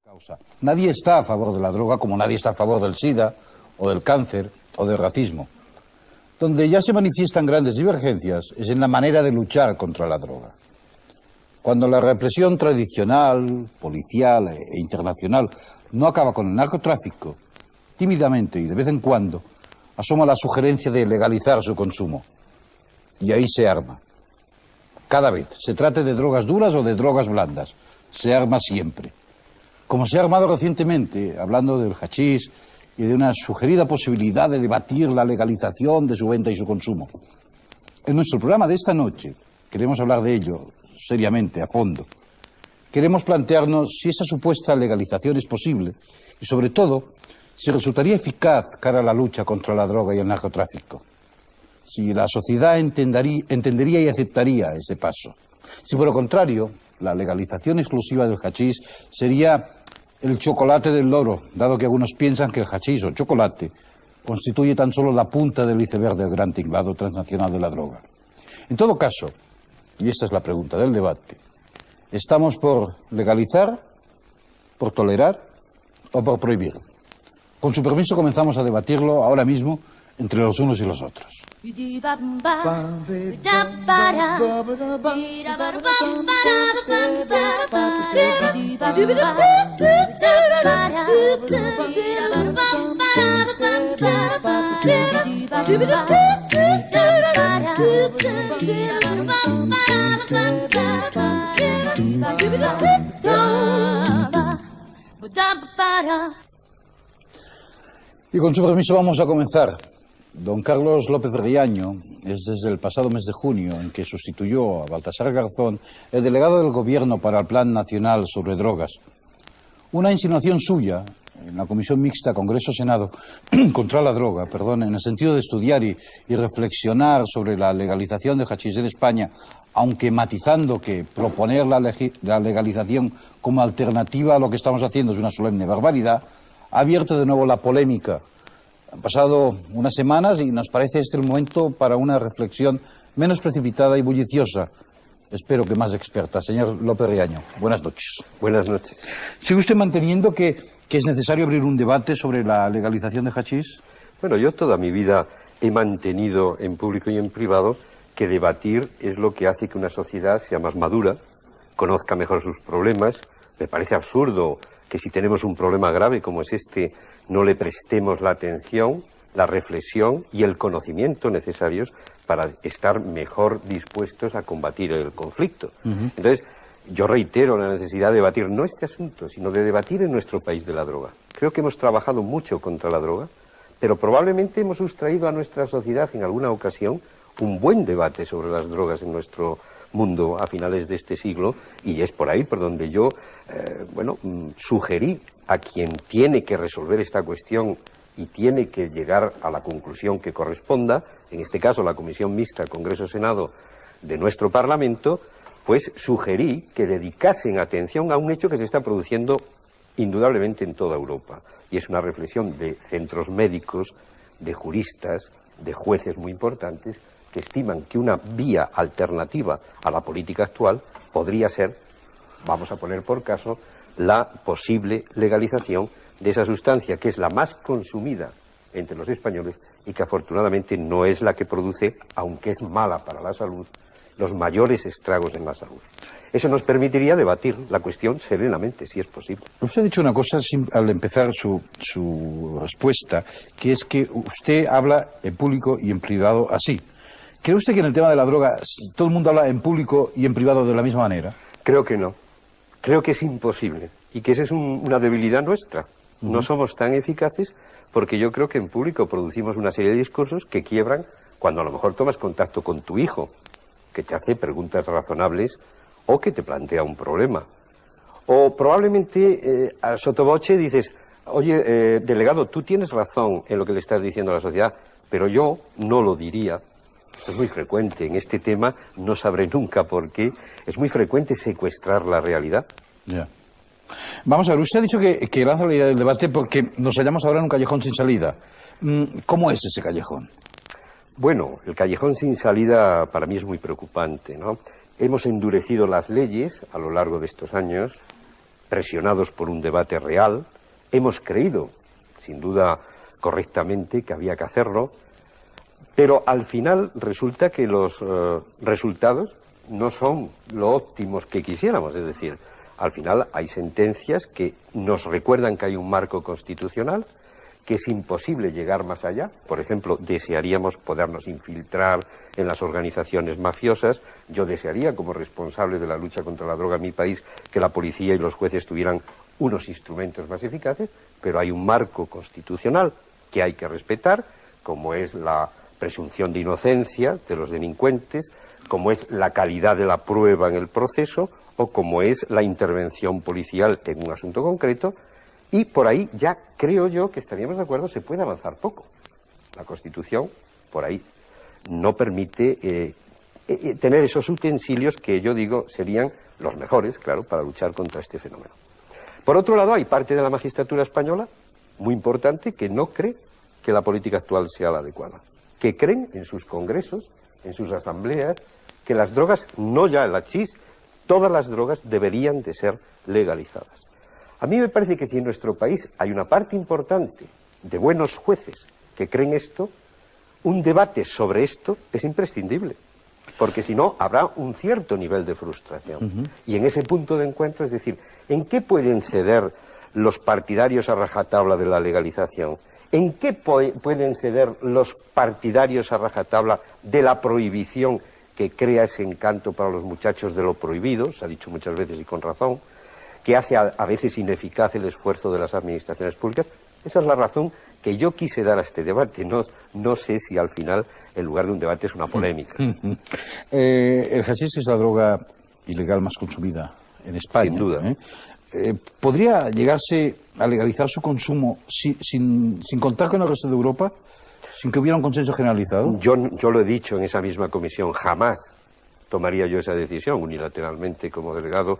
Causa. Nadie está a favor de la droga como nadie está a favor del SIDA o del cáncer o del racismo. Donde ya se manifiestan grandes divergencias es en la manera de luchar contra la droga. Cuando la represión tradicional, policial e internacional no acaba con el narcotráfico, tímidamente y de vez en cuando asoma la sugerencia de legalizar su consumo. Y ahí se arma. Cada vez, se trate de drogas duras o de drogas blandas, se arma siempre. Como se ha armado recientemente, hablando del hachís y de una sugerida posibilidad de debatir la legalización de su venta y su consumo. En nuestro programa de esta noche queremos hablar de ello seriamente, a fondo. Queremos plantearnos si esa supuesta legalización es posible y, sobre todo, si resultaría eficaz cara a la lucha contra la droga y el narcotráfico. Si la sociedad entendería y aceptaría ese paso. Si, por el contrario, la legalización exclusiva del hachís sería el chocolate del loro, dado que algunos piensan que el hachís o chocolate constituye tan solo la punta del iceberg del gran tinglado transnacional de la droga. En todo caso, y esta es la pregunta del debate, ¿estamos por legalizar, por tolerar o por prohibir? Con su permiso comenzamos a debatirlo ahora mismo entre los unos y los otros. Y con su permiso vamos a comenzar. Don Carlos López Riaño es desde el pasado mes de junio, en que sustituyó a Baltasar Garzón, el delegado del Gobierno para el Plan Nacional sobre Drogas. Una insinuación suya en la Comisión Mixta Congreso-Senado contra la droga, en el sentido de estudiar y reflexionar sobre la legalización del hachís en España, aunque matizando que proponer la legalización como alternativa a lo que estamos haciendo es una solemne barbaridad, ha abierto de nuevo la polémica. Han pasado unas semanas y nos parece este el momento para una reflexión menos precipitada y bulliciosa. Espero que más experta. Señor López Riaño, buenas noches. Buenas noches. ¿Sigue usted manteniendo que es necesario abrir un debate sobre la legalización de hachís? Bueno, yo toda mi vida he mantenido en público y en privado que debatir es lo que hace que una sociedad sea más madura, conozca mejor sus problemas. Me parece absurdo que si tenemos un problema grave como es este, no le prestemos la atención, la reflexión y el conocimiento necesarios para estar mejor dispuestos a combatir el conflicto. Entonces, yo reitero la necesidad de debatir no este asunto, sino de debatir en nuestro país de la droga. Creo que hemos trabajado mucho contra la droga, pero probablemente hemos sustraído a nuestra sociedad en alguna ocasión un buen debate sobre las drogas en nuestro mundo a finales de este siglo, y es por ahí por donde yo sugerí a quien tiene que resolver esta cuestión y tiene que llegar a la conclusión que corresponda, en este caso la Comisión Mixta Congreso-Senado de nuestro Parlamento, pues sugerí que dedicasen atención a un hecho que se está produciendo indudablemente en toda Europa, y es una reflexión de centros médicos, de juristas, de jueces muy importantes, que estiman que una vía alternativa a la política actual podría ser, vamos a poner por caso, la posible legalización de esa sustancia que es la más consumida entre los españoles y que afortunadamente no es la que produce, aunque es mala para la salud, los mayores estragos en la salud. Eso nos permitiría debatir la cuestión serenamente, si es posible. Usted ha dicho una cosa al empezar su respuesta, que es que usted habla en público y en privado así. ¿Cree usted que en el tema de la droga todo el mundo habla en público y en privado de la misma manera? Creo que no. Creo que es imposible y que esa es una debilidad nuestra. No somos tan eficaces porque yo creo que en público producimos una serie de discursos que quiebran cuando a lo mejor tomas contacto con tu hijo, que te hace preguntas razonables o que te plantea un problema. O probablemente a sotoboche dices, oye, delegado, tú tienes razón en lo que le estás diciendo a la sociedad, pero yo no lo diría. Esto es muy frecuente. En este tema no sabré nunca por qué. Es muy frecuente secuestrar la realidad. Ya. Vamos a ver, usted ha dicho que lanza la idea del debate porque nos hallamos ahora en un callejón sin salida. ¿Cómo es ese callejón? Bueno, el callejón sin salida para mí es muy preocupante, ¿no? Hemos endurecido las leyes a lo largo de estos años, presionados por un debate real, hemos creído, sin duda correctamente, que había que hacerlo, pero al final resulta que los resultados no son lo óptimos que quisiéramos, es decir, al final hay sentencias que nos recuerdan que hay un marco constitucional, que es imposible llegar más allá. Por ejemplo, desearíamos podernos infiltrar en las organizaciones mafiosas. Yo desearía, como responsable de la lucha contra la droga en mi país, que la policía y los jueces tuvieran unos instrumentos más eficaces, pero hay un marco constitucional que hay que respetar, como es la presunción de inocencia de los delincuentes, como es la calidad de la prueba en el proceso, o como es la intervención policial en un asunto concreto. Y por ahí ya creo yo que estaríamos de acuerdo, se puede avanzar poco. La Constitución, por ahí, no permite tener esos utensilios que yo digo serían los mejores, claro, para luchar contra este fenómeno. Por otro lado, hay parte de la magistratura española, muy importante, que no cree que la política actual sea la adecuada, que creen en sus congresos, en sus asambleas, que las drogas, no ya el hachís, todas las drogas deberían de ser legalizadas. A mí me parece que si en nuestro país hay una parte importante de buenos jueces que creen esto, un debate sobre esto es imprescindible, porque si no habrá un cierto nivel de frustración. Y en ese punto de encuentro, es decir, ¿en qué pueden ceder los partidarios a rajatabla de la legalización? ¿En qué pueden ceder los partidarios a rajatabla de la prohibición que crea ese encanto para los muchachos de lo prohibido? Se ha dicho muchas veces y con razón, que hace a veces ineficaz el esfuerzo de las administraciones públicas. Esa es la razón que yo quise dar a este debate. No sé si al final, en lugar de un debate, es una polémica. El hachís es la droga ilegal más consumida en España. Sin duda. ¿Podría llegarse a legalizar su consumo sin contar con el resto de Europa? ¿Sin que hubiera un consenso generalizado? Yo lo he dicho en esa misma comisión, jamás tomaría yo esa decisión unilateralmente como delegado,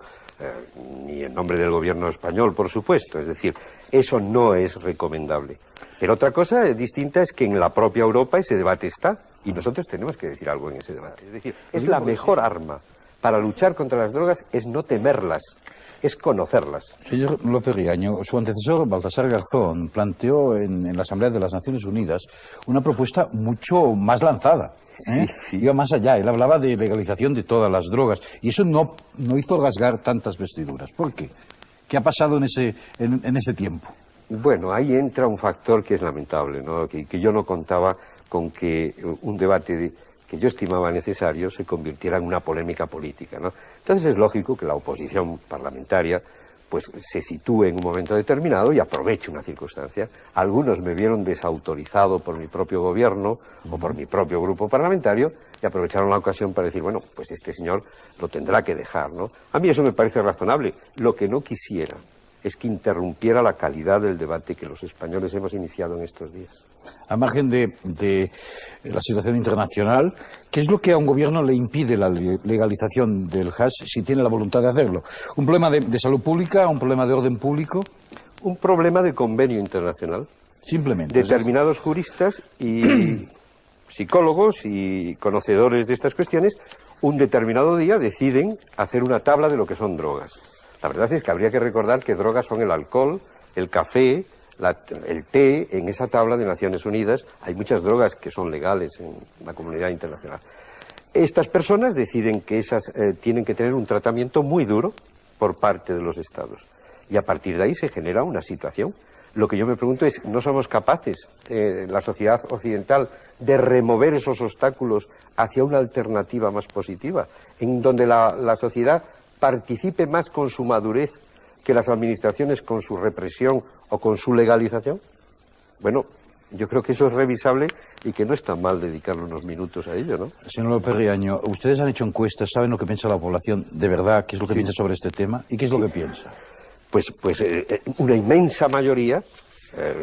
ni en nombre del gobierno español, por supuesto. Es decir, eso no es recomendable. Pero otra cosa distinta es que en la propia Europa ese debate está y nosotros tenemos que decir algo en ese debate. Es decir, es la mejor arma para luchar contra las drogas, es no temerlas, es conocerlas. Señor López Riaño, su antecesor Baltasar Garzón planteó en la Asamblea de las Naciones Unidas una propuesta mucho más lanzada. Sí. Iba más allá, él hablaba de legalización de todas las drogas y eso no hizo rasgar tantas vestiduras. ¿Por qué? ¿Qué ha pasado en ese tiempo? Bueno, ahí entra un factor que es lamentable, ¿no? Que yo no contaba con que un debate que yo estimaba necesario se convirtiera en una polémica política, ¿no? Entonces es lógico que la oposición parlamentaria pues se sitúe en un momento determinado y aproveche una circunstancia. Algunos me vieron desautorizado por mi propio gobierno o por mi propio grupo parlamentario y aprovecharon la ocasión para decir, bueno, pues este señor lo tendrá que dejar, ¿no? A mí eso me parece razonable. Lo que no quisiera es que interrumpiera la calidad del debate que los españoles hemos iniciado en estos días. A margen de la situación internacional, ¿qué es lo que a un gobierno le impide la legalización del hash si tiene la voluntad de hacerlo? ¿Un problema de salud pública, un problema de orden público? Un problema de convenio internacional. Simplemente. Determinados juristas y psicólogos y conocedores de estas cuestiones, un determinado día deciden hacer una tabla de lo que son drogas. La verdad es que habría que recordar que drogas son el alcohol, el café, el té. En esa tabla de Naciones Unidas hay muchas drogas que son legales en la comunidad internacional. Estas personas deciden que esas tienen que tener un tratamiento muy duro por parte de los Estados. Y a partir de ahí se genera una situación. Lo que yo me pregunto es, ¿no somos capaces, la sociedad occidental, de remover esos obstáculos hacia una alternativa más positiva, en donde la sociedad participe más con su madurez que las administraciones con su represión o con su legalización? Bueno, yo creo que eso es revisable y que no está mal dedicarle unos minutos a ello, ¿no? Señor López Riaño, ustedes han hecho encuestas, ¿saben lo que piensa la población de verdad? ¿Qué es lo que piensa sobre este tema? ¿Y qué es lo que piensa? Pues una inmensa mayoría,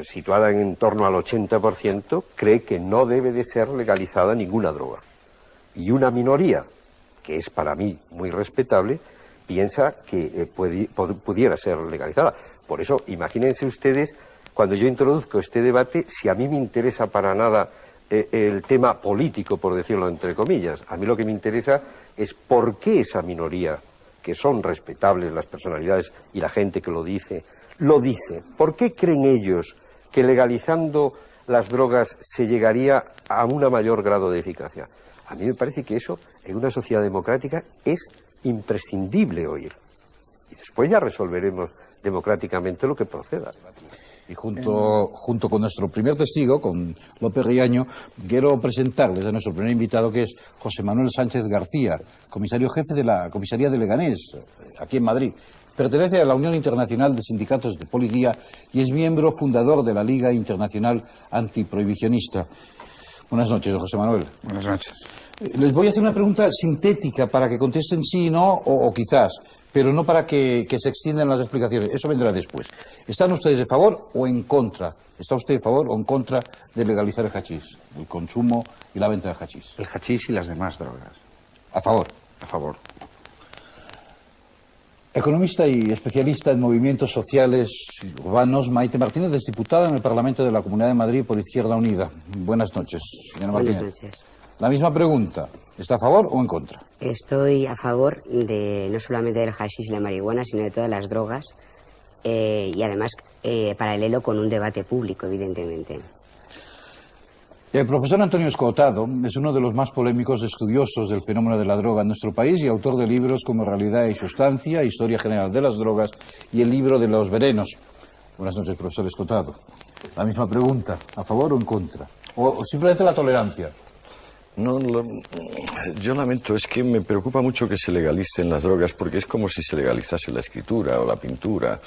situada en torno al 80%, cree que no debe de ser legalizada ninguna droga. Y una minoría, que es para mí muy respetable, piensa que pudiera ser legalizada. Por eso, imagínense ustedes, cuando yo introduzco este debate, si a mí me interesa para nada el tema político, por decirlo entre comillas. A mí lo que me interesa es por qué esa minoría que son respetables las personalidades y la gente que lo dice, ¿por qué creen ellos que legalizando las drogas se llegaría a un mayor grado de eficacia? A mí me parece que eso, en una sociedad democrática, es imprescindible oír. Y después ya resolveremos democráticamente lo que proceda. Y junto con nuestro primer testigo, con López Riaño, quiero presentarles a nuestro primer invitado, que es José Manuel Sánchez García, comisario jefe de la comisaría de Leganés, aquí en Madrid. Pertenece a la Unión Internacional de Sindicatos de Policía y es miembro fundador de la Liga Internacional Antiprohibicionista. Buenas noches, José Manuel. Buenas noches. Les voy a hacer una pregunta sintética para que contesten sí, no o quizás, pero no para que se extiendan las explicaciones. Eso vendrá después. ¿Están ustedes a favor o en contra? ¿Está usted a favor o en contra de legalizar el hachís, el consumo y la venta de hachís? El hachís y las demás drogas. A favor. A favor. Economista y especialista en movimientos sociales urbanos, Maite Martínez es diputada en el Parlamento de la Comunidad de Madrid por Izquierda Unida. Buenas noches, señora Martínez. Buenas noches. La misma pregunta. ¿Está a favor o en contra? Estoy a favor de no solamente del hashish y la marihuana, sino de todas las drogas y además paralelo con un debate público, evidentemente. El profesor Antonio Escotado es uno de los más polémicos estudiosos del fenómeno de la droga en nuestro país y autor de libros como Realidad y Sustancia, Historia General de las Drogas y el libro de los venenos. Buenas noches, profesor Escotado. La misma pregunta, ¿a favor o en contra? ¿O simplemente la tolerancia? No, yo lamento, es que me preocupa mucho que se legalicen las drogas porque es como si se legalizase la escritura o la pintura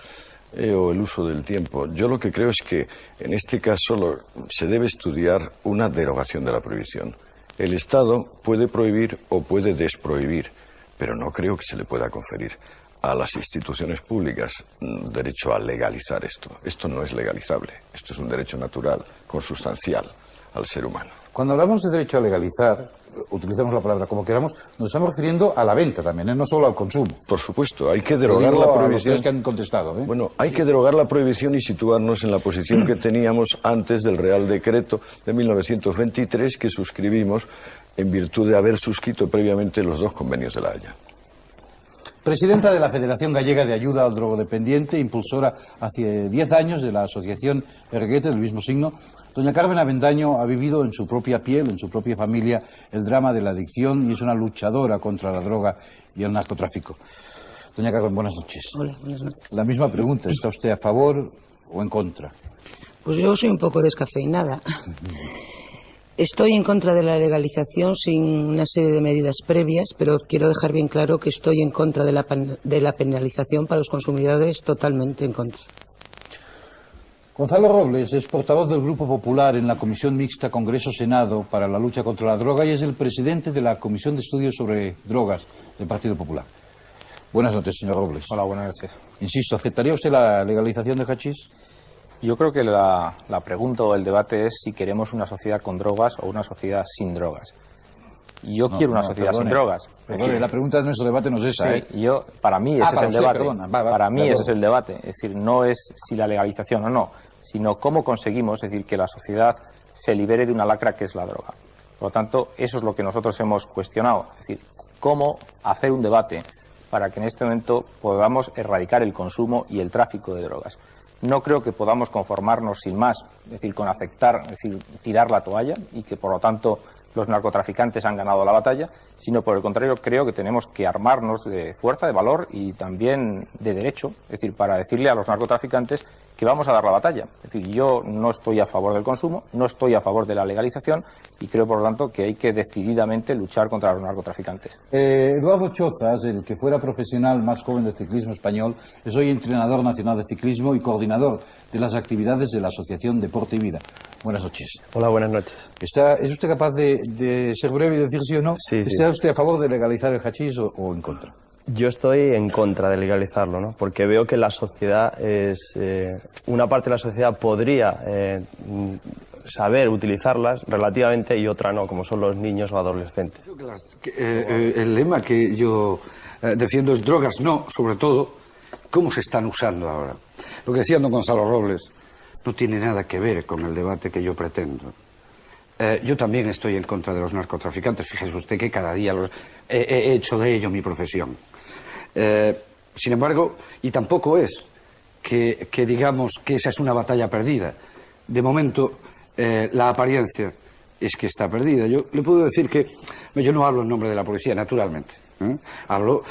o el uso del tiempo. Yo lo que creo es que en este caso se debe estudiar una derogación de la prohibición. El Estado puede prohibir o puede desprohibir, pero no creo que se le pueda conferir a las instituciones públicas derecho a legalizar esto. Esto no es legalizable, esto es un derecho natural, consustancial al ser humano. Cuando hablamos de derecho a legalizar, utilizamos la palabra como queramos, nos estamos refiriendo a la venta también, no solo al consumo. Por supuesto, hay que derogar la prohibición. A los que han contestado, ¿eh? Bueno, hay que derogar la prohibición y situarnos en la posición que teníamos antes del Real Decreto de 1923 que suscribimos en virtud de haber suscrito previamente los dos convenios de La Haya. Presidenta de la Federación Gallega de Ayuda al Drogodependiente, impulsora hace 10 años de la asociación Erguete, del mismo signo, doña Carmen Avendaño ha vivido en su propia piel, en su propia familia, el drama de la adicción y es una luchadora contra la droga y el narcotráfico. Doña Carmen, buenas noches. Hola, buenas noches. La misma pregunta, ¿está usted a favor o en contra? Pues yo soy un poco descafeinada. Estoy en contra de la legalización sin una serie de medidas previas, pero quiero dejar bien claro que estoy en contra de la penalización para los consumidores, totalmente en contra. Gonzalo Robles es portavoz del Grupo Popular en la Comisión Mixta Congreso-Senado para la lucha contra la droga y es el presidente de la Comisión de Estudios sobre Drogas del Partido Popular. Buenas noches, señor Robles. Hola, buenas noches. Insisto, ¿aceptaría usted la legalización de hachís? Yo creo que la pregunta o el debate es si queremos una sociedad con drogas o una sociedad sin drogas. Yo quiero una sociedad sin drogas. Perdone, la pregunta de nuestro debate no es esa, ¿eh? Para mí ese es el debate. Perdona, para mí ese es el debate. Es decir, no es si la legalización o no, sino cómo conseguimos, es decir, que la sociedad se libere de una lacra que es la droga. Por lo tanto, eso es lo que nosotros hemos cuestionado. Es decir, cómo hacer un debate para que en este momento podamos erradicar el consumo y el tráfico de drogas. No creo que podamos conformarnos sin más, es decir, con aceptar, es decir, tirar la toalla y que, por lo tanto, los narcotraficantes han ganado la batalla, sino por el contrario creo que tenemos que armarnos de fuerza, de valor y también de derecho, es decir, para decirle a los narcotraficantes que vamos a dar la batalla. Es decir, yo no estoy a favor del consumo, no estoy a favor de la legalización y creo, por lo tanto, que hay que decididamente luchar contra los narcotraficantes. Eduardo Chozas, el que fuera profesional más joven del ciclismo español, es hoy entrenador nacional de ciclismo y coordinador de las actividades de la Asociación Deporte y Vida. Buenas noches. Hola, buenas noches. ¿Es usted capaz de ser breve y decir sí o no? Sí. ¿Está usted a favor de legalizar el hachís o en contra? Yo estoy en contra de legalizarlo, ¿no? Porque veo que la sociedad es... una parte de la sociedad podría saber utilizarlas relativamente y otra no, como son los niños o adolescentes. El lema que yo defiendo es drogas no, sobre todo, cómo se están usando ahora. Lo que decía don Gonzalo Robles no tiene nada que ver con el debate que yo pretendo. Yo también estoy en contra de los narcotraficantes. Fíjese usted que cada día he hecho de ello mi profesión. Sin embargo, y tampoco es que digamos que esa es una batalla perdida. De momento, la apariencia es que está perdida. Yo le puedo decir que yo no hablo en nombre de la policía, naturalmente. Hablo...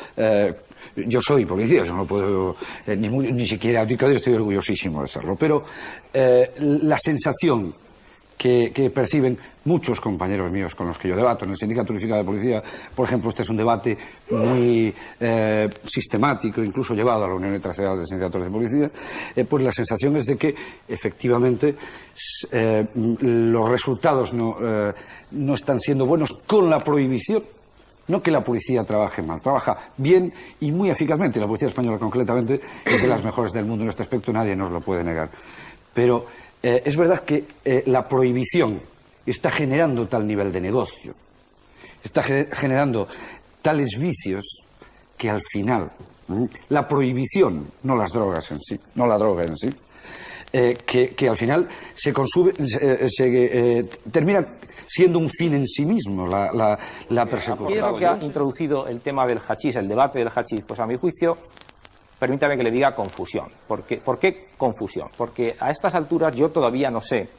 yo soy policía, yo no puedo ni siquiera abdicar, estoy orgullosísimo de serlo, pero la sensación que perciben muchos compañeros míos con los que yo debato en el Sindicato Unificado de Policía, por ejemplo, este es un debate muy sistemático, incluso llevado a la Unión Internacional de Sindicatos de Policía, pues la sensación es de que efectivamente los resultados no están siendo buenos con la prohibición. No que la policía trabaje mal, trabaja bien y muy eficazmente. La policía española, concretamente, es de las mejores del mundo en este aspecto, nadie nos lo puede negar. Pero es verdad que la prohibición está generando tal nivel de negocio, está generando tales vicios que al final la prohibición, no las drogas en sí, no la droga en sí, que al final se consume, termina siendo un fin en sí mismo la persecución. ¿Qué es lo que ha introducido el tema del hachís, el debate del hachís? Pues a mi juicio, permítame que le diga confusión. ¿Por qué confusión? Porque a estas alturas yo todavía no sé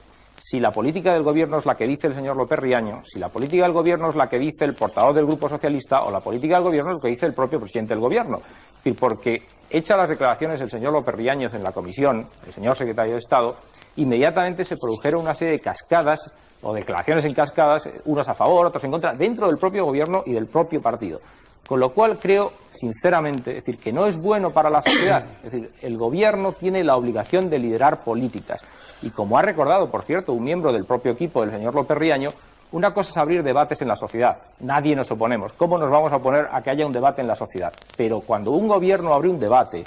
si la política del gobierno es la que dice el señor López Riaño, si la política del gobierno es la que dice el portavoz del Grupo Socialista o la política del gobierno es lo que dice el propio presidente del gobierno. Es decir, porque hecha las declaraciones el señor López Riaño en la comisión, el señor secretario de Estado, inmediatamente se produjeron una serie de cascadas o declaraciones en cascadas, unos a favor, otros en contra, dentro del propio gobierno y del propio partido. Con lo cual creo, sinceramente, es decir, que no es bueno para la sociedad. Es decir, el gobierno tiene la obligación de liderar políticas. Y como ha recordado, por cierto, un miembro del propio equipo del señor López Riaño, una cosa es abrir debates en la sociedad. Nadie nos oponemos. ¿Cómo nos vamos a oponer a que haya un debate en la sociedad? Pero cuando un gobierno abre un debate,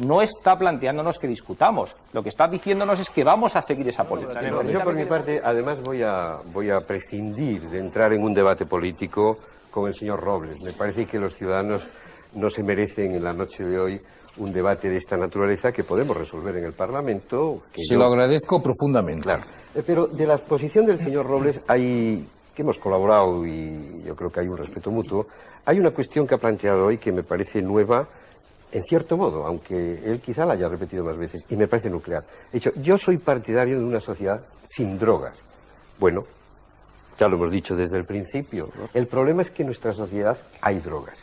no está planteándonos que discutamos. Lo que está diciéndonos es que vamos a seguir esa política. Yo, por mi parte, además voy a prescindir de entrar en un debate político con el señor Robles. Me parece que los ciudadanos no se merecen en la noche de hoy un debate de esta naturaleza que podemos resolver en el Parlamento. Se lo agradezco profundamente. Claro. Pero de la posición del señor Robles que hemos colaborado y yo creo que hay un respeto mutuo, hay una cuestión que ha planteado hoy que me parece nueva, en cierto modo, aunque él quizá la haya repetido más veces, y me parece nuclear. He dicho, yo soy partidario de una sociedad sin drogas. Bueno, ya lo hemos dicho desde el principio. El problema es que en nuestra sociedad hay drogas.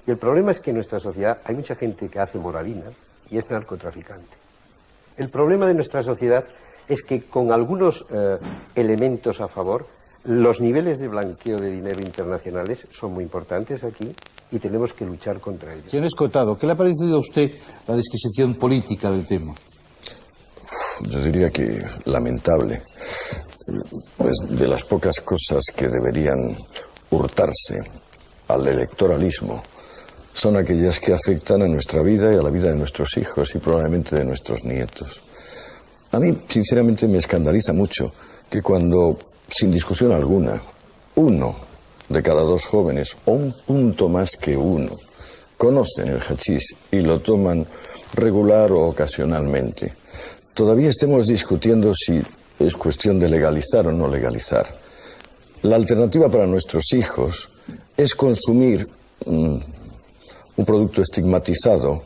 Y el problema es que en nuestra sociedad hay mucha gente que hace moralina y es narcotraficante. El problema de nuestra sociedad es que con algunos elementos a favor, los niveles de blanqueo de dinero internacionales son muy importantes aquí y tenemos que luchar contra ellos. Señor Escotado, ¿qué le ha parecido a usted la disquisición política del tema? Yo diría que lamentable. Pues de las pocas cosas que deberían hurtarse al electoralismo son aquellas que afectan a nuestra vida y a la vida de nuestros hijos y probablemente de nuestros nietos. A mí, sinceramente, me escandaliza mucho que cuando, sin discusión alguna, 1 de cada 2 jóvenes, o un punto más que 1, conocen el hachís y lo toman regular o ocasionalmente, todavía estemos discutiendo si es cuestión de legalizar o no legalizar. La alternativa para nuestros hijos es consumir un producto estigmatizado,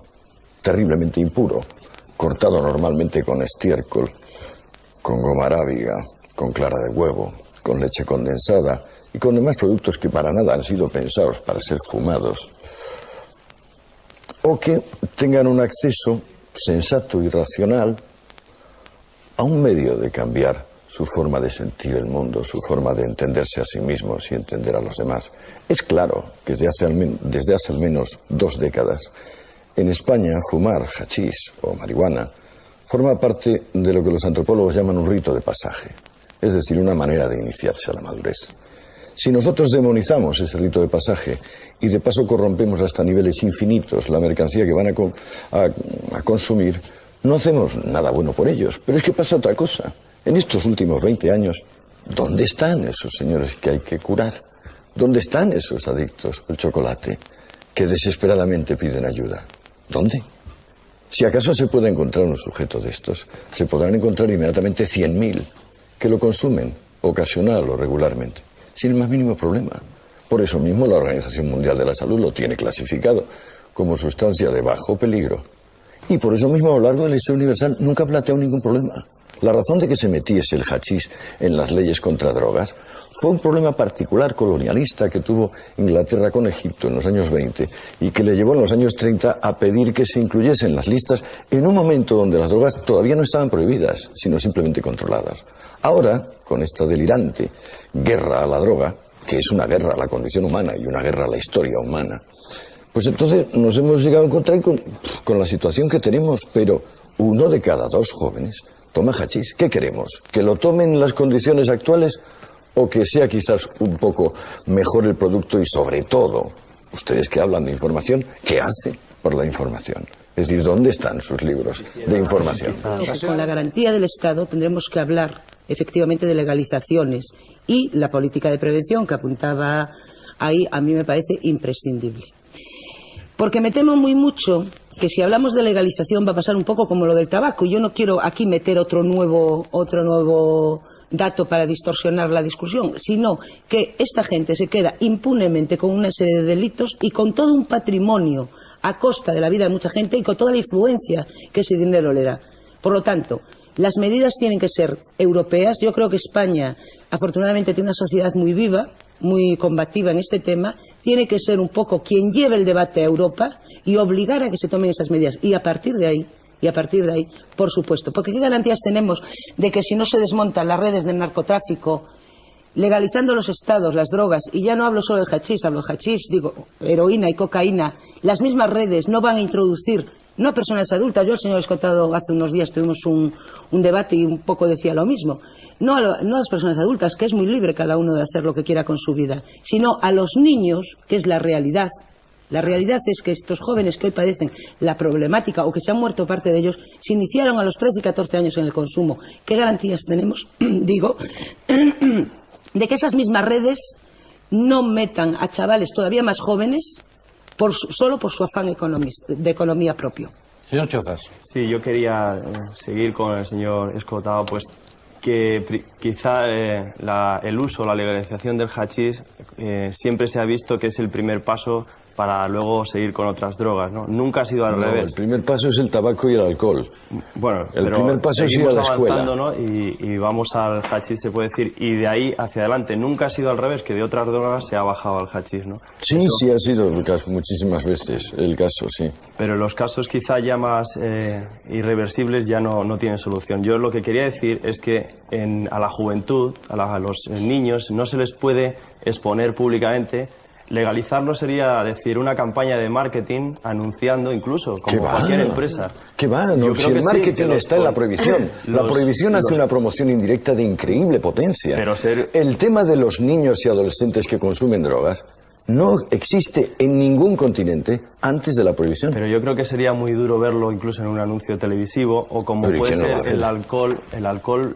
terriblemente impuro, cortado normalmente con estiércol, con goma arábiga, con clara de huevo, con leche condensada y con demás productos que para nada han sido pensados para ser fumados, o que tengan un acceso sensato y racional a un medio de cambiar su forma de sentir el mundo, su forma de entenderse a sí mismos y entender a los demás. Es claro que desde hace al menos 2 décadas, en España fumar hachís o marihuana forma parte de lo que los antropólogos llaman un rito de pasaje, es decir, una manera de iniciarse a la madurez. Si nosotros demonizamos ese rito de pasaje y de paso corrompemos hasta niveles infinitos la mercancía que van a consumir, no hacemos nada bueno por ellos. Pero es que pasa otra cosa. En estos últimos 20 años, ¿dónde están esos señores que hay que curar? ¿Dónde están esos adictos al chocolate que desesperadamente piden ayuda? ¿Dónde? Si acaso se puede encontrar un sujeto de estos, se podrán encontrar inmediatamente 100.000 que lo consumen ocasional o regularmente, sin el más mínimo problema. Por eso mismo la Organización Mundial de la Salud lo tiene clasificado como sustancia de bajo peligro. Y por eso mismo, a lo largo de la historia universal, nunca ha planteado ningún problema. La razón de que se metiese el hachís en las leyes contra drogas fue un problema particular colonialista que tuvo Inglaterra con Egipto en los años 20 y que le llevó en los años 30 a pedir que se incluyese en las listas en un momento donde las drogas todavía no estaban prohibidas, sino simplemente controladas. Ahora, con esta delirante guerra a la droga, que es una guerra a la condición humana y una guerra a la historia humana, pues entonces nos hemos llegado a encontrar con la situación que tenemos, pero 1 de cada 2 jóvenes toma hachís. ¿Qué queremos? ¿Que lo tomen en las condiciones actuales o que sea quizás un poco mejor el producto y sobre todo, ustedes que hablan de información, ¿qué hace por la información? Es decir, ¿dónde están sus libros de información? Con la garantía del Estado tendremos que hablar efectivamente de legalizaciones y la política de prevención que apuntaba ahí a mí me parece imprescindible. Porque me temo muy mucho que si hablamos de legalización va a pasar un poco como lo del tabaco. Yo no quiero aquí meter otro nuevo dato para distorsionar la discusión, sino que esta gente se queda impunemente con una serie de delitos y con todo un patrimonio a costa de la vida de mucha gente y con toda la influencia que ese dinero le da. Por lo tanto, las medidas tienen que ser europeas. Yo creo que España, afortunadamente, tiene una sociedad muy viva, muy combativa en este tema. Tiene que ser un poco quien lleve el debate a Europa y obligar a que se tomen esas medidas. Y a partir de ahí, por supuesto. Porque ¿qué garantías tenemos de que si no se desmontan las redes del narcotráfico, legalizando los estados, las drogas, y ya no hablo solo del hachís, hablo de hachís, digo, heroína y cocaína, las mismas redes no van a introducir, no a personas adultas, yo al señor Escotado hace unos días tuvimos un debate y un poco decía lo mismo, no a las personas adultas, que es muy libre cada uno de hacer lo que quiera con su vida, sino a los niños, que es la realidad. La realidad es que estos jóvenes que hoy padecen la problemática o que se han muerto parte de ellos, se iniciaron a los 13 y 14 años en el consumo. ¿Qué garantías tenemos, digo, de que esas mismas redes no metan a chavales todavía más jóvenes solo por su afán de economía propio? Señor Chozas. Sí, yo quería seguir con el señor Escotado, pues que quizá el uso, la legalización del hachís siempre se ha visto que es el primer paso para luego seguir con otras drogas, ¿no? Nunca ha sido al revés. El primer paso es el tabaco y el alcohol. Bueno, el primer paso es ir a la escuela, ¿no? Y vamos al hachís, se puede decir, y de ahí hacia adelante. Nunca ha sido al revés, que de otras drogas se ha bajado al hachís, ¿no? Sí, sí ha sido el caso, muchísimas veces el caso, sí. Pero los casos quizá ya más irreversibles ya no tienen solución. Yo lo que quería decir es que a la juventud, a los niños, no se les puede exponer públicamente. Legalizarlo sería decir una campaña de marketing anunciando incluso como cualquier empresa. ¿Qué va? No, si el marketing está en la prohibición. La prohibición hace una promoción indirecta de increíble potencia. Pero el tema de los niños y adolescentes que consumen drogas no existe en ningún continente antes de la prohibición. Pero yo creo que sería muy duro verlo incluso en un anuncio televisivo o como puede ser el alcohol. El alcohol,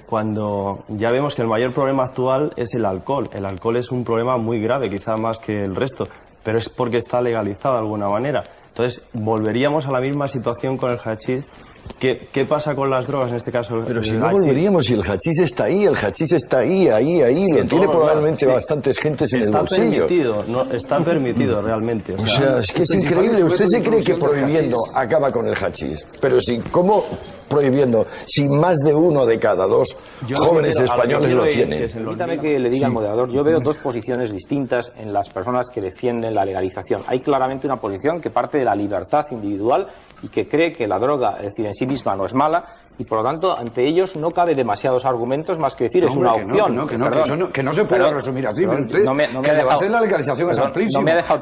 cuando ya vemos que el mayor problema actual es el alcohol. El alcohol es un problema muy grave, quizá más que el resto, pero es porque está legalizado de alguna manera. Entonces, volveríamos a la misma situación con el hachís. ¿Qué pasa con las drogas en este caso? Pero si no volveríamos, si el hachís está ahí, ahí, sí, lo tiene probablemente bastantes gentes en el bolsillo. Está permitido realmente. O sea, es que es increíble. Usted se cree que prohibiendo acaba con el hachís, pero ¿cómo prohibiendo? Si más de 1 de cada 2 jóvenes españoles lo tienen. Permítame que le diga al moderador, yo veo 2 posiciones distintas en las personas que defienden la legalización. Hay claramente una posición que parte de la libertad individual y que cree que la droga, es decir, en sí misma no es mala, y por lo tanto ante ellos no cabe demasiados argumentos más que decir es una opción. Que no se puede resumir así. Que el debate de la legalización es amplísimo. No me ha dejado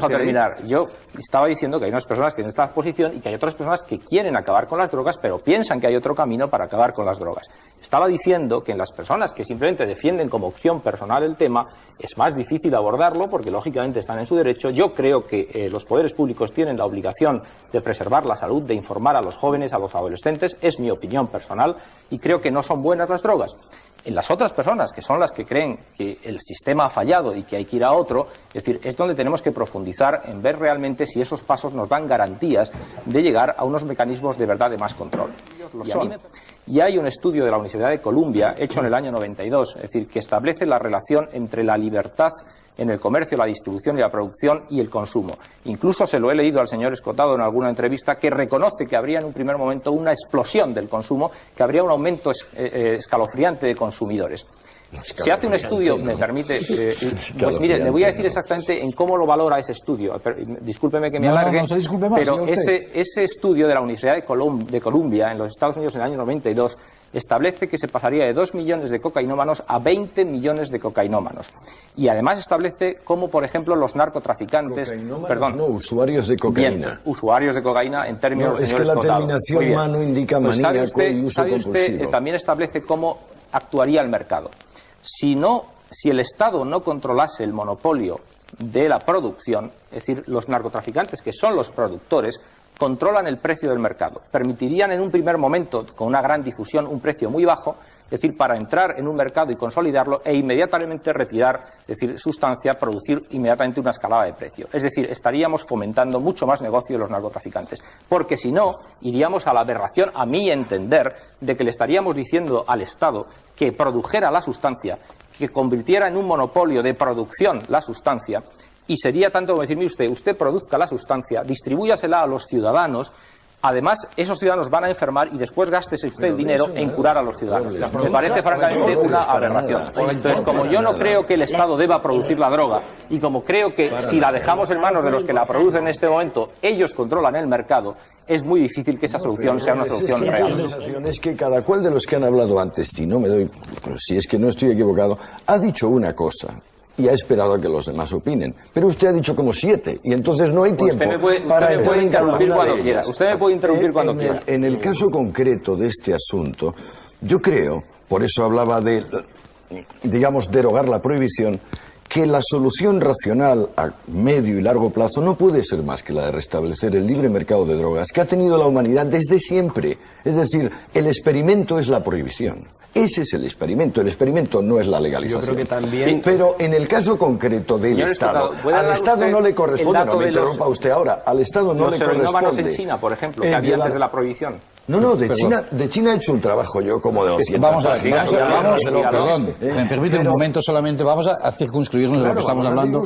terminar. Yo estaba diciendo que hay unas personas que en esta posición y que hay otras personas que quieren acabar con las drogas, pero piensan que hay otro camino para acabar con las drogas. Estaba diciendo que en las personas que simplemente defienden como opción personal el tema, es más difícil abordarlo porque lógicamente están en su derecho. Yo creo que los poderes públicos tienen la obligación de preservar la salud, de informar a los jóvenes, a los adolescentes. Es mi opinión personal y creo que no son buenas las drogas. En las otras personas, que son las que creen que el sistema ha fallado y que hay que ir a otro, es decir, es donde tenemos que profundizar en ver realmente si esos pasos nos dan garantías de llegar a unos mecanismos de verdad de más control. Y hay un estudio de la Universidad de Columbia, hecho en el año 92, es decir, que establece la relación entre la libertad en el comercio, la distribución y la producción y el consumo. Incluso se lo he leído al señor Escotado en alguna entrevista, que reconoce que habría en un primer momento una explosión del consumo, que habría un aumento escalofriante de consumidores. Se hace un estudio, me permite, pues mire, le voy a decir exactamente en cómo lo valora ese estudio. Discúlpeme que me alargue, no se disculpe más, pero ese estudio de la Universidad de Columbia en los Estados Unidos en el año 92 establece que se pasaría de 2 millones de cocainómanos a 20 millones de cocainómanos. Y además establece cómo, por ejemplo, los narcotraficantes... No, usuarios de cocaína. Bien, usuarios de cocaína en términos... No, es que la terminación mano indica maníaco y uso ¿sabe usted, también establece cómo actuaría el mercado? Si el Estado no controlase el monopolio de la producción, es decir, los narcotraficantes, que son los productores, controlan el precio del mercado. Permitirían en un primer momento, con una gran difusión, un precio muy bajo, es decir, para entrar en un mercado y consolidarlo e inmediatamente retirar, es decir, sustancia, producir inmediatamente una escalada de precio. Es decir, estaríamos fomentando mucho más negocio de los narcotraficantes. Porque si no, iríamos a la aberración, a mi entender, de que le estaríamos diciendo al Estado que produjera la sustancia, que convirtiera en un monopolio de producción la sustancia, y sería tanto como decir, mire usted produzca la sustancia, distribúyasela a los ciudadanos, además esos ciudadanos van a enfermar y después gástese usted el dinero en curar a los ciudadanos. Me parece francamente una aberración. Entonces, como yo no creo que el Estado deba producir la droga, y como creo que si la dejamos en manos de los que la producen en este momento, ellos controlan el mercado, es muy difícil que esa solución sea una solución real. La sensación es que cada cual de los que han hablado antes, si es que no estoy equivocado, ha dicho una cosa y ha esperado a que los demás opinen. Pero usted ha dicho como 7 y entonces no hay tiempo. Usted me puede interrumpir cuando quiera. Usted me puede interrumpir cuando quiera. En el caso concreto de este asunto, yo creo, por eso hablaba de, digamos, derogar la prohibición, que la solución racional a medio y largo plazo no puede ser más que la de restablecer el libre mercado de drogas que ha tenido la humanidad desde siempre. Es decir, el experimento es la prohibición. Ese es el experimento no es la legalización. Yo creo que también... Pero en el caso concreto del Estado, al Estado no le corresponde, no me interrumpa usted ahora, al Estado no le corresponde... Los heroinómanos en China, por ejemplo, que había antes de la prohibición. No, de China he hecho un trabajo yo como de 200. Vamos a ver, perdón, me permiten un momento solamente, vamos a circunscribirnos de lo que estamos hablando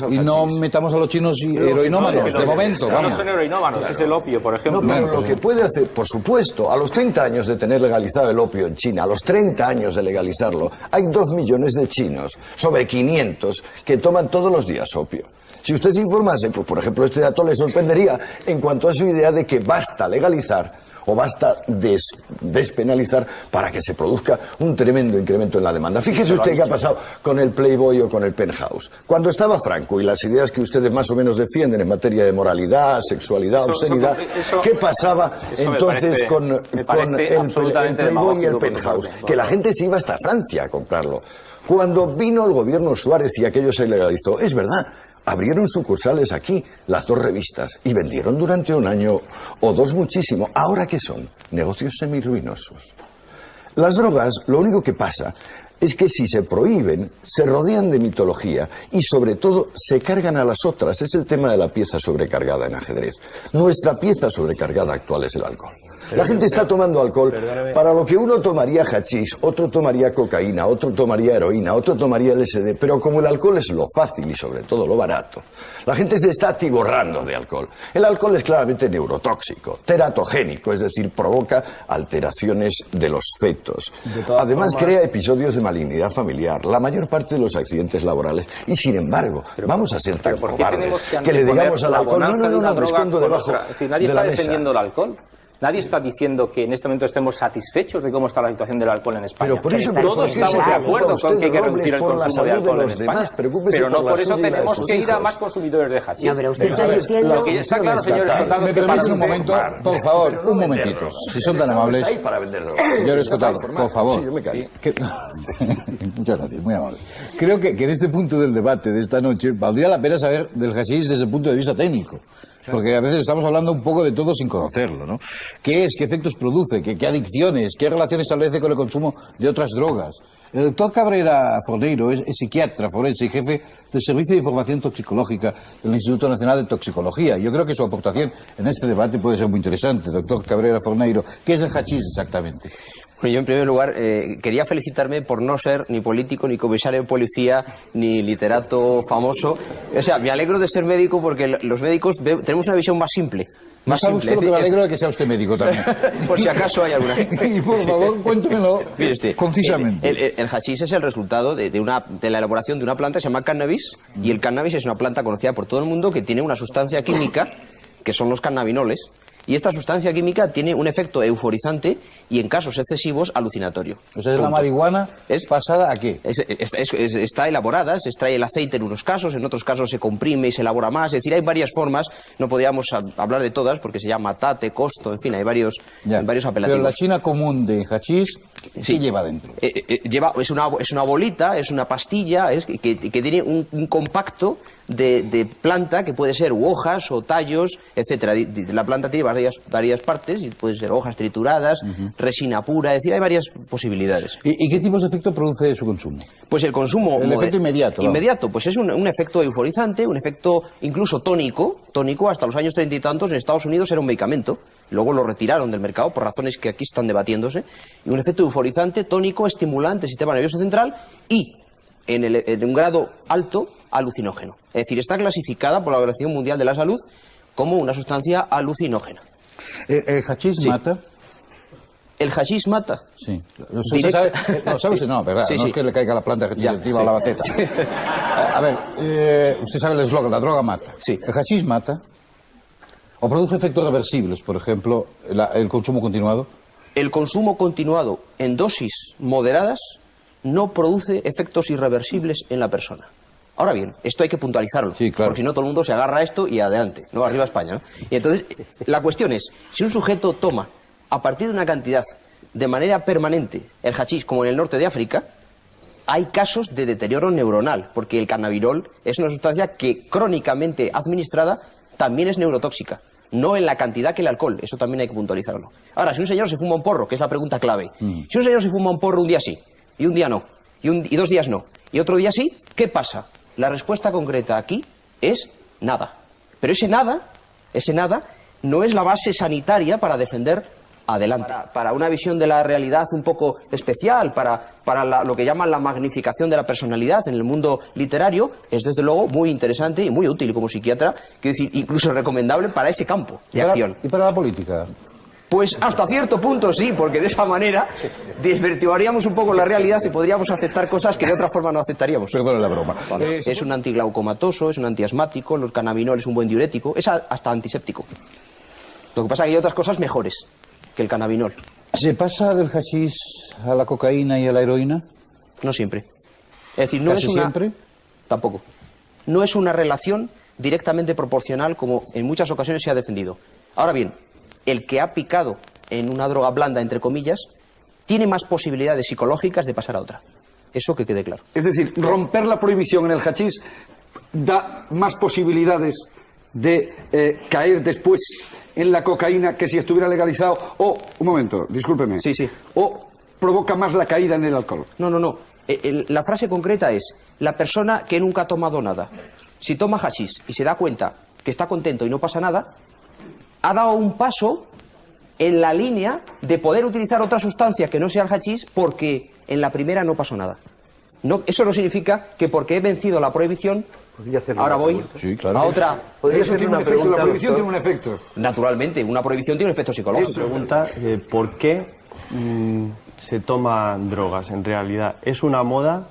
y no metamos a los chinos heroinómanos, de momento. No son heroinómanos, es el opio, por ejemplo. No, pero lo que puede hacer, por supuesto, a los 30 años de tener legalizado el opio en China, a los 30 años de legalizarlo, hay 2 millones de chinos, sobre 500, que toman todos los días opio. Si usted se informase, pues por ejemplo este dato le sorprendería en cuanto a su idea de que basta legalizar o basta despenalizar para que se produzca un tremendo incremento en la demanda. Fíjese usted qué ha pasado con el Playboy o con el Penthouse. Cuando estaba Franco y las ideas que ustedes más o menos defienden en materia de moralidad, sexualidad, obscenidad, ¿qué pasaba entonces con el Playboy y el Penthouse? Que la gente se iba hasta Francia a comprarlo. Cuando vino el gobierno Suárez y aquello se legalizó, es verdad, abrieron sucursales aquí, las 2 revistas, y vendieron durante 1 año o 2 muchísimo. ¿Ahora qué son? Negocios semiruinosos. Las drogas, lo único que pasa es que si se prohíben, se rodean de mitología y sobre todo se cargan a las otras. Es el tema de la pieza sobrecargada en ajedrez. Nuestra pieza sobrecargada actual es el alcohol. La gente está tomando alcohol para lo que uno tomaría hachís, otro tomaría cocaína, otro tomaría heroína, otro tomaría LSD, pero como el alcohol es lo fácil y sobre todo lo barato, la gente se está atiborrando de alcohol. El alcohol es claramente neurotóxico, teratogénico, es decir, provoca alteraciones de los fetos. Además crea episodios de malignidad familiar, la mayor parte de los accidentes laborales y sin embargo, vamos a ser tan cobardes que le digamos al alcohol, no, me escondo debajo de la mesa. Nadie está defendiendo el alcohol. Nadie está diciendo que en este momento estemos satisfechos de cómo está la situación del alcohol en España. Pero por eso, todos estamos de acuerdo con que hay que reducir el consumo de alcohol en España. Pero no por eso tenemos que ir a más consumidores de hachís. No, pero usted está diciendo... Lo que ya está claro, señores Escotado, me permiten un momento, por favor, un momentito. Si son tan amables. Señor Escotado, por favor. Muchas gracias, muy amable. Creo que en este punto del debate de esta noche valdría la pena saber del hachís desde el punto de vista técnico. Porque a veces estamos hablando un poco de todo sin conocerlo, ¿no? ¿Qué es? ¿Qué efectos produce? ¿Qué adicciones? ¿Qué relación establece con el consumo de otras drogas? El doctor Cabrera Forneiro es psiquiatra forense y jefe del Servicio de Información Toxicológica del Instituto Nacional de Toxicología. Yo creo que su aportación en este debate puede ser muy interesante. Doctor Cabrera Forneiro, ¿qué es el hachís exactamente? Bueno, yo en primer lugar quería felicitarme por no ser ni político, ni comisario de policía, ni literato famoso. O sea, me alegro de ser médico porque los médicos tenemos una visión más simple. ¿No sabe usted lo que me alegro de que sea usted médico también? Por si acaso hay alguna. Y por favor, cuéntemelo concisamente. El hachís es el resultado de la elaboración de una planta que se llama cannabis, y el cannabis es una planta conocida por todo el mundo que tiene una sustancia química, que son los cannabinoles, y esta sustancia química tiene un efecto euforizante y en casos excesivos alucinatorio. O sea, la marihuana es pasada a qué? Está elaborada, se extrae el aceite en unos casos, en otros casos se comprime y se elabora más. Es decir, hay varias formas, no podríamos hablar de todas porque se llama tate, costo, en fin, hay varios apelativos. Pero la china común de hachís, ¿qué lleva dentro? Es una bolita, es una pastilla, que tiene un compacto de planta que puede ser hojas o tallos, etcétera. La planta tiene varias partes, y pueden ser hojas trituradas, resina pura, es decir, hay varias posibilidades. ¿Y qué tipos de efecto produce su consumo? Pues el consumo... El efecto inmediato. Inmediato, pues es un efecto euforizante, un efecto incluso tónico, hasta los años 30 y tantos en Estados Unidos era un medicamento. Luego lo retiraron del mercado por razones que aquí están debatiéndose. Y un efecto euforizante, tónico, estimulante del sistema nervioso central y, en un grado alto, alucinógeno. Es decir, está clasificada por la Organización Mundial de la Salud como una sustancia alucinógena. ¿El hachís mata? ¿El hachís mata? Sí. ¿Sabe usted? No, verdad. No es que le caiga la planta encima a la baceta. Sí. A ver, usted sabe el eslogan, la droga mata. Sí. ¿El hachís mata? ¿O produce efectos reversibles, por ejemplo, el consumo continuado? El consumo continuado en dosis moderadas no produce efectos irreversibles en la persona. Ahora bien, esto hay que puntualizarlo, sí, claro, porque si no todo el mundo se agarra a esto y adelante, no arriba España, ¿no? Y entonces, la cuestión es, si un sujeto toma a partir de una cantidad de manera permanente el hachís, como en el norte de África, hay casos de deterioro neuronal, porque el cannabinol es una sustancia que crónicamente administrada también es neurotóxica. No en la cantidad que el alcohol, eso también hay que puntualizarlo. Ahora, si un señor se fuma un porro, que es la pregunta clave, si un señor se fuma un porro un día sí, y un día no, y 2 días no, y otro día sí, ¿qué pasa? La respuesta concreta aquí es nada. Pero ese nada no es la base sanitaria para defender adelante. Para una visión de la realidad un poco especial, para lo que llaman la magnificación de la personalidad en el mundo literario, es desde luego muy interesante y muy útil como psiquiatra, quiero decir, incluso recomendable para ese campo de acción. ¿Y para la política? Pues hasta cierto punto sí, porque de esa manera desvirtuaríamos un poco la realidad y podríamos aceptar cosas que de otra forma no aceptaríamos. Perdone la broma. Vale. Es un antiglaucomatoso, es un antiasmático, los cannabinol es un buen diurético, es hasta antiséptico. Lo que pasa es que hay otras cosas mejores que el cannabinol. ¿Se pasa del hachís a la cocaína y a la heroína? No siempre. Es decir, no ¿Casi es una... siempre? Tampoco. No es una relación directamente proporcional como en muchas ocasiones se ha defendido. Ahora bien, el que ha picado en una droga blanda, entre comillas, tiene más posibilidades psicológicas de pasar a otra. Eso que quede claro. Es decir, romper la prohibición en el hachís da más posibilidades de caer después en la cocaína que si estuviera legalizado, o, un momento, discúlpeme. Sí. O provoca más la caída en el alcohol. No. La frase concreta es, la persona que nunca ha tomado nada, si toma hachís y se da cuenta que está contento y no pasa nada, ha dado un paso en la línea de poder utilizar otra sustancia que no sea el hachís porque en la primera no pasó nada. No, eso no significa que porque he vencido la prohibición, ahora voy a otra. Eso tiene un efecto, la prohibición tiene un efecto. Naturalmente, una prohibición tiene un efecto psicológico. Pregunta, ¿por qué se toma drogas en realidad? ¿Es una moda?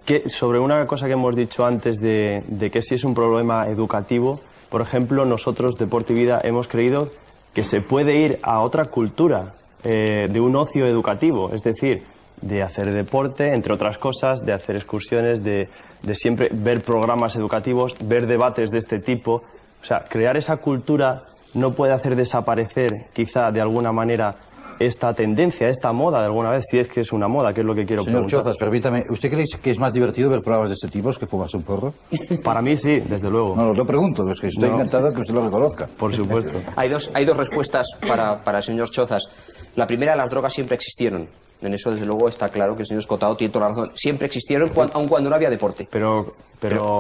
Que sobre una cosa que hemos dicho antes de que si es un problema educativo, por ejemplo, nosotros, Deporte y Vida, hemos creído que se puede ir a otra cultura de un ocio educativo, es decir, de hacer deporte, entre otras cosas, de hacer excursiones, de siempre ver programas educativos, ver debates de este tipo. O sea, crear esa cultura no puede hacer desaparecer, quizá, de alguna manera, esta tendencia, esta moda de alguna vez, si es que es una moda, que es lo que quiero preguntar. Señor Chozas, permítame, ¿usted cree que es más divertido ver programas de este tipo que fumarse un porro? Para mí sí, desde luego. No, lo pregunto, es que estoy encantado que usted lo reconozca. Por supuesto. Hay dos respuestas para el señor Chozas. La primera, las drogas siempre existieron. En eso, desde luego, está claro que el señor Escotado tiene toda la razón. Siempre existieron, aun cuando no había deporte. Pero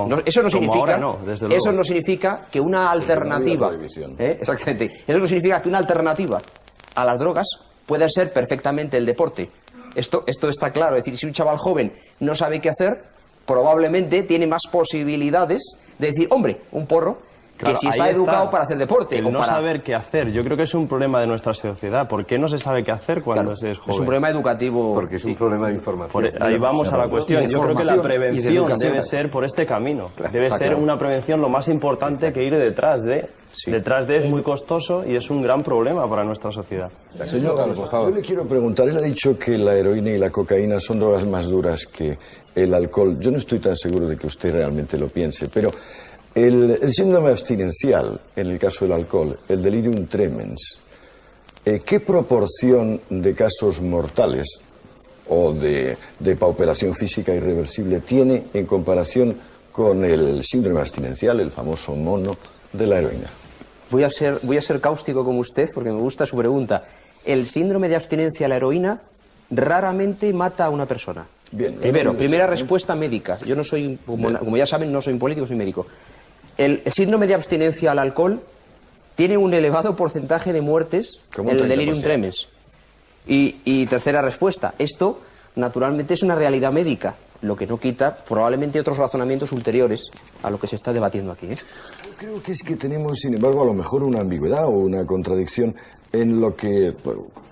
no, eso no significa, ahora no, desde luego. Eso no significa que una alternativa... Exactamente. Eso no significa que una alternativa a las drogas puede ser perfectamente el deporte. Esto está claro. Es decir, si un chaval joven no sabe qué hacer, probablemente tiene más posibilidades de decir, hombre, un porro, claro, que si está educado para hacer deporte. El o no para... saber qué hacer. Yo creo que es un problema de nuestra sociedad. ¿Por qué no se sabe qué hacer cuando se es joven? Es un problema educativo. Porque es un problema de información. Ahí vamos a la cuestión. Yo creo que la prevención debe ser por este camino. Debe ser una prevención lo más importante que ir detrás de. Detrás de es muy costoso y es un gran problema para nuestra sociedad. Señor Carlos, por favor. Yo le quiero preguntar, él ha dicho que la heroína y la cocaína son drogas más duras que el alcohol. Yo no estoy tan seguro de que usted realmente lo piense, pero el síndrome abstinencial, en el caso del alcohol, el delirium tremens, ¿qué proporción de casos mortales o de pauperación física irreversible tiene en comparación con el síndrome abstinencial, el famoso mono de la heroína? Voy a ser cáustico como usted porque me gusta su pregunta. El síndrome de abstinencia a la heroína raramente mata a una persona. Bien, Primera respuesta médica. Yo no soy, como ya saben, no soy un político, soy médico. El síndrome de abstinencia al alcohol tiene un elevado porcentaje de muertes en el delirium tremens. Y tercera respuesta, esto naturalmente es una realidad médica, lo que no quita probablemente otros razonamientos ulteriores a lo que se está debatiendo aquí. Creo que es que tenemos, sin embargo, a lo mejor una ambigüedad o una contradicción en lo que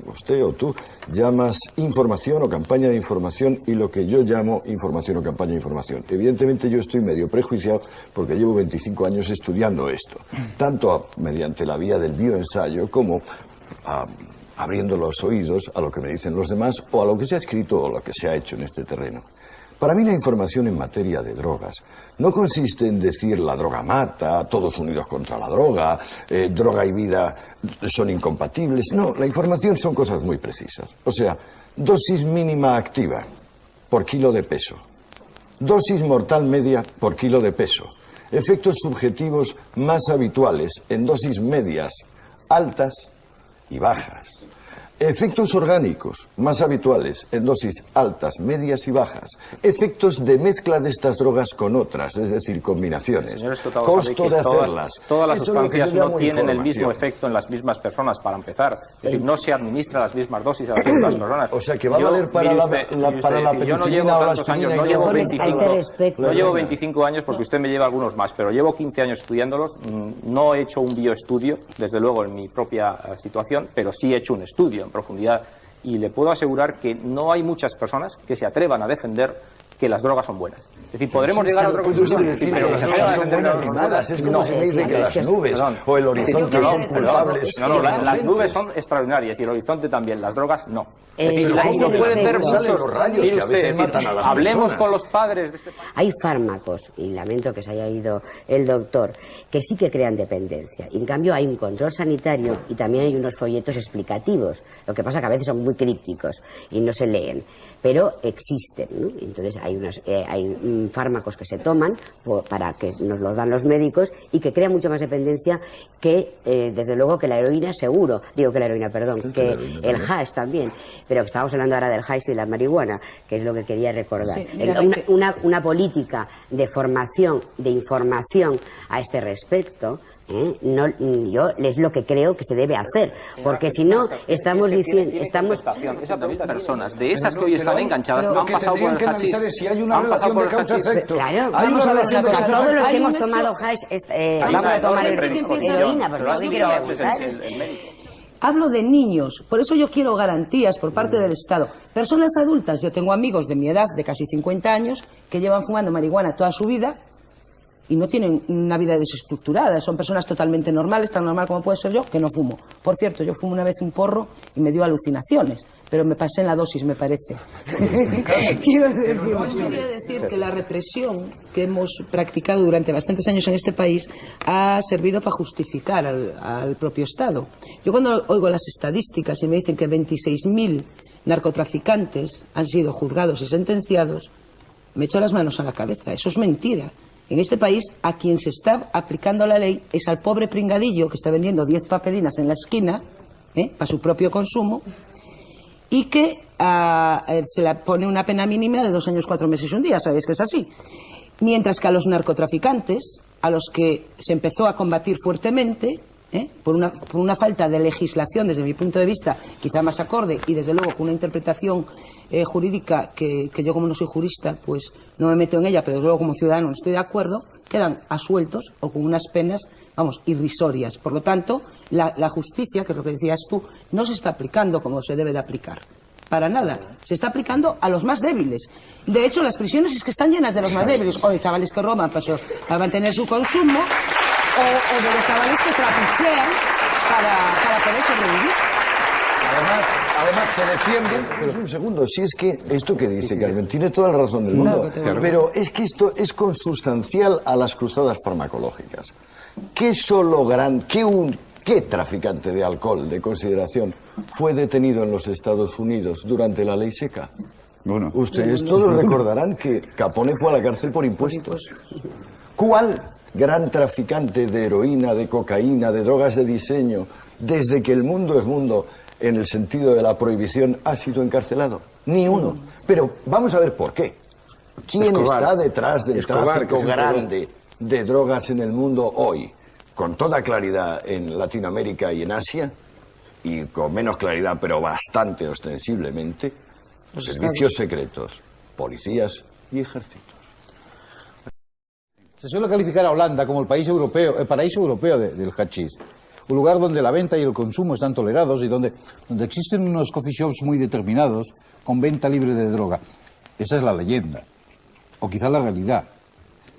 usted o tú llamas información o campaña de información y lo que yo llamo información o campaña de información. Evidentemente yo estoy medio prejuiciado porque llevo 25 años estudiando esto, tanto mediante la vía del bioensayo como abriendo los oídos a lo que me dicen los demás o a lo que se ha escrito o lo que se ha hecho en este terreno. Para mí la información en materia de drogas no consiste en decir la droga mata, todos unidos contra la droga, droga y vida son incompatibles. No, la información son cosas muy precisas. O sea, dosis mínima activa por kilo de peso, dosis mortal media por kilo de peso, efectos subjetivos más habituales en dosis medias, altas y bajas. Efectos orgánicos más habituales en dosis altas, medias y bajas. Efectos de mezcla de estas drogas con otras, es decir, combinaciones. Señor Escotado, costo de sabe que hacerlas. Todas las sustancias no tienen el información. mismo efecto en las mismas personas, para empezar. Es decir, no se administra las mismas dosis a las mismas personas. O sea, que va a valer para la penicilina yo no llevo o la tantos años, aspirina no y llevo no- 25, no llevo 25 años porque usted me lleva algunos más, pero llevo 15 años estudiándolos. No he hecho un bioestudio, desde luego, en mi propia situación, pero sí he hecho un estudio en profundidad. Y le puedo asegurar que no hay muchas personas que se atrevan a defender que las drogas son buenas. Es decir, podremos llegar a otra conclusión, pero las drogas son buenas ni malas. Es como si me dice que las nubes o el horizonte son culpables. No, las nubes son extraordinarias y el horizonte también, las drogas no. Es decir, Pero uno puede ver salen muchos... los rayos Mire que a usted, veces es decir, matan a las hablemos personas. con los padres de este país. Hay fármacos, y lamento que se haya ido el doctor, que sí que crean dependencia. Y en cambio hay un control sanitario y también hay unos folletos explicativos. Lo que pasa que a veces son muy crípticos y no se leen. Pero existen, ¿no? Entonces hay fármacos que se toman para que nos los dan los médicos y que crean mucho más dependencia que, desde luego, que la heroína seguro. Digo que la heroína, perdón, que el hash también. Pero que estábamos hablando ahora del hash y de la marihuana, que es lo que quería recordar. Sí, mira, Una política de formación, de información a este respecto, no, yo es lo que creo que se debe hacer, porque si no estamos diciendo, estamos Esas personas, de esas que hoy están enganchadas, han pasado por el hachís. Si hay una relación de causa-efecto. Claro, Hay vamos una a ver, relación de o sea, causa-efecto. todos los que Hay hemos un hecho- tomado hash, vamos a tomar heroína, pues lo que quiero preguntar. Hablo de niños, por eso yo quiero garantías por parte del Estado. Personas adultas, yo tengo amigos de mi edad, de casi 50 años, que llevan fumando marihuana toda su vida y no tienen una vida desestructurada. Son personas totalmente normales, tan normal como puede ser yo, que no fumo. Por cierto, yo fumo una vez un porro y me dio alucinaciones, pero me pasé en la dosis, me parece. Quiero decir que la represión que hemos practicado durante bastantes años en este país ha servido para justificar al propio Estado. Yo cuando oigo las estadísticas y me dicen que 26.000 narcotraficantes han sido juzgados y sentenciados, me echo las manos a la cabeza. Eso es mentira. En este país, a quien se está aplicando la ley es al pobre pringadillo que está vendiendo 10 papelinas en la esquina, para su propio consumo, y que se le pone una pena mínima de 2 años, 4 meses y un día. Sabéis que es así. Mientras que a los narcotraficantes, a los que se empezó a combatir fuertemente, por una falta de legislación, desde mi punto de vista, quizá más acorde, y desde luego con una interpretación jurídica que yo, como no soy jurista, pues no me meto en ella, pero desde luego como ciudadano no estoy de acuerdo, quedan asueltos o con unas penas, vamos, irrisorias. Por lo tanto, la justicia, que es lo que decías tú, no se está aplicando como se debe de aplicar. Para nada. Se está aplicando a los más débiles. De hecho, las prisiones es que están llenas de los más débiles, o de chavales que roban para mantener su consumo, o de los chavales que trapichean para poder sobrevivir. Además se defienden. Pero es un segundo, si es que esto que dice Carmen tiene toda la razón del mundo, pero es que esto es consustancial a las cruzadas farmacológicas. ¿Qué traficante de alcohol de consideración fue detenido en los Estados Unidos durante la ley seca? Bueno. Ustedes todos recordarán que Capone fue a la cárcel por impuestos. ¿Cuál gran traficante de heroína, de cocaína, de drogas de diseño, desde que el mundo es mundo, en el sentido de la prohibición, ha sido encarcelado? Ni uno. Pero vamos a ver por qué. ¿Quién está detrás del tráfico grande de drogas en el mundo hoy? Con toda claridad en Latinoamérica y en Asia, y con menos claridad, pero bastante ostensiblemente, servicios secretos, policías y ejércitos. Se suele calificar a Holanda como el paraíso europeo del hachís. Un lugar donde la venta y el consumo están tolerados y donde existen unos coffee shops muy determinados con venta libre de droga. Esa es la leyenda, o quizá la realidad.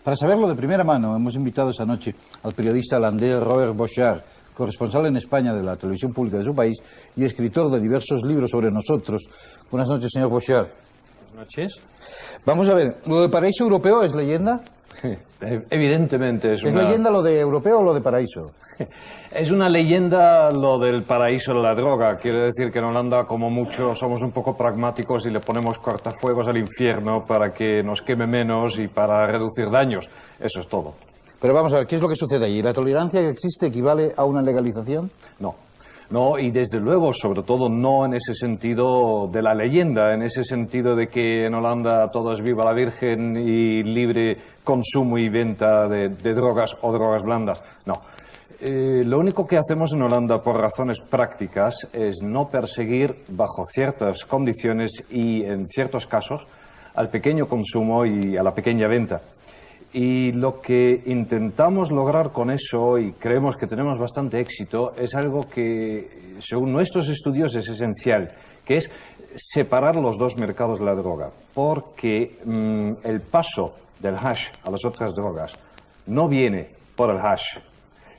Para saberlo de primera mano, hemos invitado esta noche al periodista holandés Robert Bochart, corresponsal en España de la televisión pública de su país y escritor de diversos libros sobre nosotros. Buenas noches, señor Bochart. Buenas noches. Vamos a ver, ¿lo de paraíso europeo es leyenda? Evidentemente es una... ¿Es leyenda lo de europeo o lo de paraíso? Es una leyenda lo del paraíso de la droga. Quiere decir que en Holanda, como mucho, somos un poco pragmáticos y le ponemos cortafuegos al infierno para que nos queme menos y para reducir daños. Eso es todo. Pero vamos a ver, ¿qué es lo que sucede allí? ¿La tolerancia que existe equivale a una legalización? No. No, y desde luego, sobre todo, no en ese sentido de la leyenda, en ese sentido de que en Holanda todo es viva la Virgen y libre consumo y venta de drogas o drogas blandas. No. Lo único que hacemos en Holanda por razones prácticas es no perseguir bajo ciertas condiciones y en ciertos casos al pequeño consumo y a la pequeña venta. Y lo que intentamos lograr con eso, y creemos que tenemos bastante éxito, es algo que, según nuestros estudios, es esencial, que es separar los dos mercados de la droga. Porque el paso del hash a las otras drogas no viene por el hash,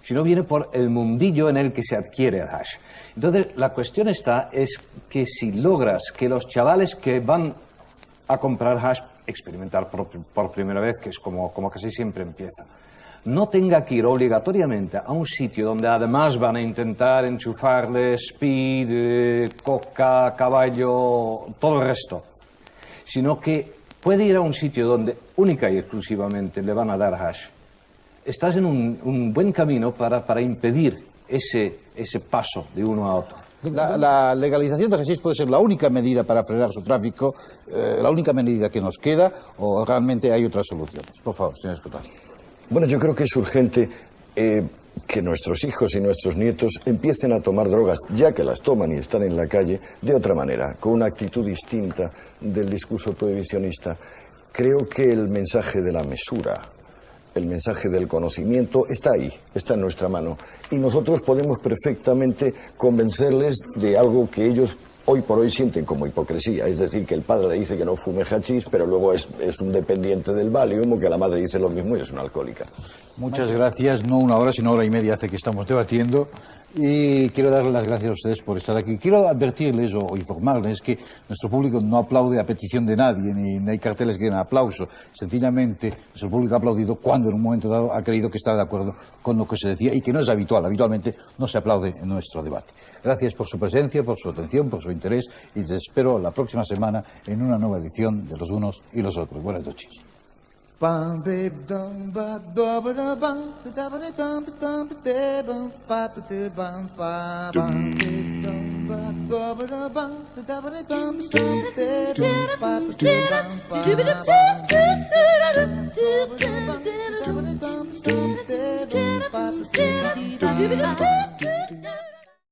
sino viene por el mundillo en el que se adquiere el hash. Entonces, la cuestión es que si logras que los chavales que van a comprar hash, experimentar por primera vez, que es como casi siempre empieza, no tenga que ir obligatoriamente a un sitio donde además van a intentar enchufarle speed, coca, caballo, todo el resto, sino que puede ir a un sitio donde única y exclusivamente le van a dar hash. Estás en un buen camino para impedir ese paso de uno a otro. La legalización de hachís puede ser la única medida para frenar su tráfico, la única medida que nos queda, o realmente hay otras soluciones. Por favor, señor Escotar. Bueno, yo creo que es urgente que nuestros hijos y nuestros nietos empiecen a tomar drogas, ya que las toman y están en la calle, de otra manera, con una actitud distinta del discurso prohibicionista. Creo que el mensaje de la mesura, el mensaje del conocimiento está ahí, está en nuestra mano. Y nosotros podemos perfectamente convencerles de algo que ellos hoy por hoy sienten como hipocresía. Es decir, que el padre le dice que no fume hachís, pero luego es un dependiente del Valium, o que la madre dice lo mismo y es una alcohólica. Muchas gracias. No una hora, sino hora y media hace que estamos debatiendo. Y quiero darles las gracias a ustedes por estar aquí. Quiero advertirles o informarles que nuestro público no aplaude a petición de nadie, ni hay carteles que den aplauso. Sencillamente, nuestro público ha aplaudido cuando en un momento dado ha creído que está de acuerdo con lo que se decía y que no es habitual. Habitualmente no se aplaude en nuestro debate. Gracias por su presencia, por su atención, por su interés y les espero la próxima semana en una nueva edición de Los Unos y los Otros. Buenas noches. Bum baby dum ba da ba da bum da ba da dum dum da bum ba ba da bum ba bum dum ba da ba da bum da ba da dum dum da bum ba ba da bum ba bum